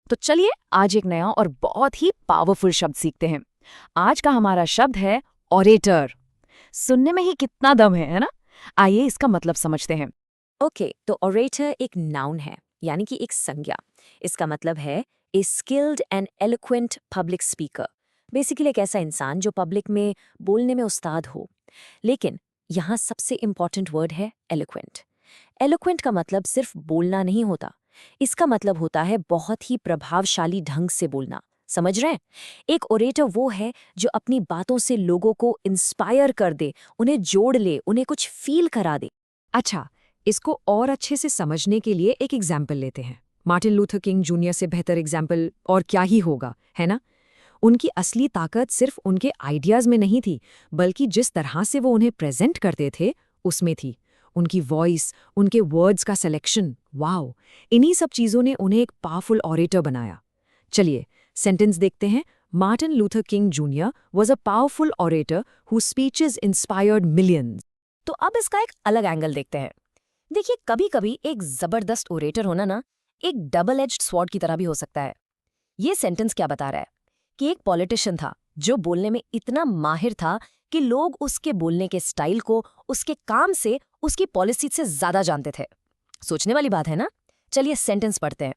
तो चलिए आज एक नया और बहुत ही पावरफुल शब्द सीखते हैं। आज का हमारा शब्द है ऑरेटर। सुनने में ही कितना दम है ना? आइए इसका मतलब समझते हैं। ओके, तो ऑरेटर एक नाउन है, यानी कि एक संज्ञा। इसका मतलब है a skilled and eloquent public speaker. Basically एक ऐसा इंसान जो पब्लिक में बोलने में उस्ताद हो। लेकिन यहाँ सबसे इंपॉर्टेंट वर्ड है एलोक्वेंट। एलोक्वेंट का मतलब सिर्फ बोलना नहीं होता। इसका मतलब होता है बहुत ही प्रभावशाली ढंग से बोलना। समझ रहे हैं? एक ओरेटर वो है जो अपनी बातों से लोगों को इंस्पायर कर दे, उन्हें जोड़ ले, उन्हें कुछ फील करा दे। अच्छा, इसको और अच्छे से समझने के लिए एक एग्जाम्पल लेते हैं। मार्टिन लूथर किंग जूनियर से बेहतर एग्जाम्पल और क्या ही होगा, है ना? उनकी असली ताकत सिर्फ उनके आइडियाज में नहीं थी, बल्कि जिस तरह से वो उन्हें प्रेजेंट करते थे उसमें थी। उनकी वॉइस, उनके वर्ड्स का सिलेक्शन, वाओ! इन्हीं सब चीज़ों ने उन्हें एक पावरफुल ऑरेटर बनाया। चलिए सेंटेंस देखते हैं। Martin Luther king junior was a powerful orator whose speeches inspired millions। तो अब इसका एक अलग एंगल देखते हैं। देखिए, कभी कभी एक जबरदस्त ओरेटर होना ना एक डबल एज्ड स्वॉर्ड की तरह भी हो सकता है। ये सेंटेंस क्या बता रहा है कि एक पॉलिटिशियन था जो बोलने में इतना माहिर था कि लोग उसके बोलने के स्टाइल को उसके काम से उसकी पॉलिसी से ज्यादा जानते थे। सोचने वाली बात है ना? चलिए सेंटेंस पढ़ते हैं।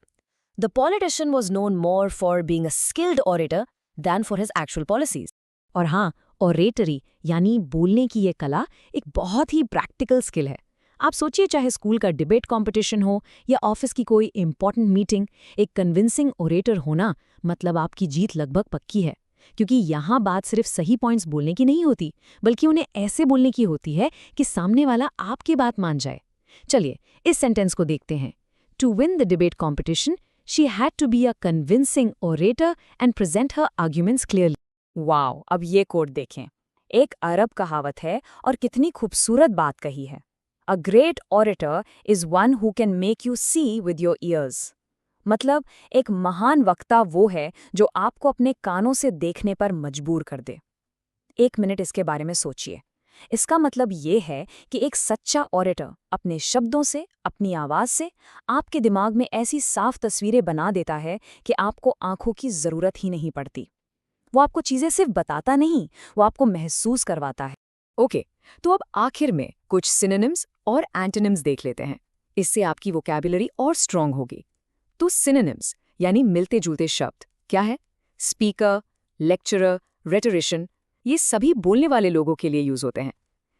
The politician was known more for being a skilled orator than for his actual policies. और हाँ, ऑरेटरी यानी बोलने की ये कला एक बहुत ही प्रैक्टिकल स्किल है। आप सोचिए, चाहे स्कूल का डिबेट कंपटीशन हो या ऑफिस की कोई इंपॉर्टेंट मीटिंग, एक कन्विंसिंग ऑरेटर होना मतलब आपकी जीत लगभग पक्की है। क्योंकि यहाँ बात सिर्फ सही पॉइंट्स बोलने की नहीं होती, बल्कि उन्हें ऐसे बोलने की होती है कि सामने वाला आपकी बात मान जाए। चलिए इस सेंटेंस को देखते हैं। To win the debate competition she had to be a convincing orator and present her arguments clearly. Wow! अब ये कोड देखें। एक अरब कहावत है और कितनी खूबसूरत बात कही है। A great orator is one who can make you see with your ears. मतलब एक महान वक्ता वो है जो आपको अपने कानों से देखने पर मजबूर कर दे। 1 मिनट इसके बारे में सोचिए। इसका मतलब ये है कि एक सच्चा ऑरेटर अपने शब्दों से, अपनी आवाज से आपके दिमाग में ऐसी साफ तस्वीरें बना देता है कि आपको आंखों की जरूरत ही नहीं पड़ती। वो आपको चीजें सिर्फ बताता नहीं, वो आपको महसूस करवाता है। ओके, तो अब आखिर में कुछ सिनोनिम्स और एंटोनिम्स देख लेते हैं। इससे आपकी वोकैबुलरी और स्ट्रांग होगी। तो सिनोनिम्स यानी मिलते जुलते शब्द क्या है? स्पीकर, लेक्चरर, रेटोरिशियन, ये सभी बोलने वाले लोगों के लिए यूज होते हैं।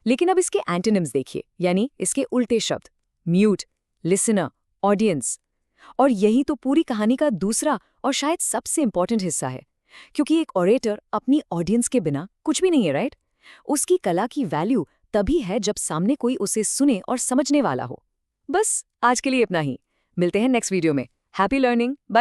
लेकिन अब इसके एंटोनिम्स देखिए, यानी इसके उल्टे शब्द। Mute, listener, audience. और यही तो पूरी कहानी का दूसरा और शायद सबसे इंपॉर्टेंट हिस्सा है। क्योंकि एक ऑरेटर अपनी ऑडियंस के बिना कुछ भी नहीं है, राइट? उसकी कला की वैल्यू तभी है जब सामने कोई उसे सुने और समझने वाला हो। बस आज के लिए इतना ही। मिलते हैं नेक्स्ट वीडियो में। Happy learning. बाय।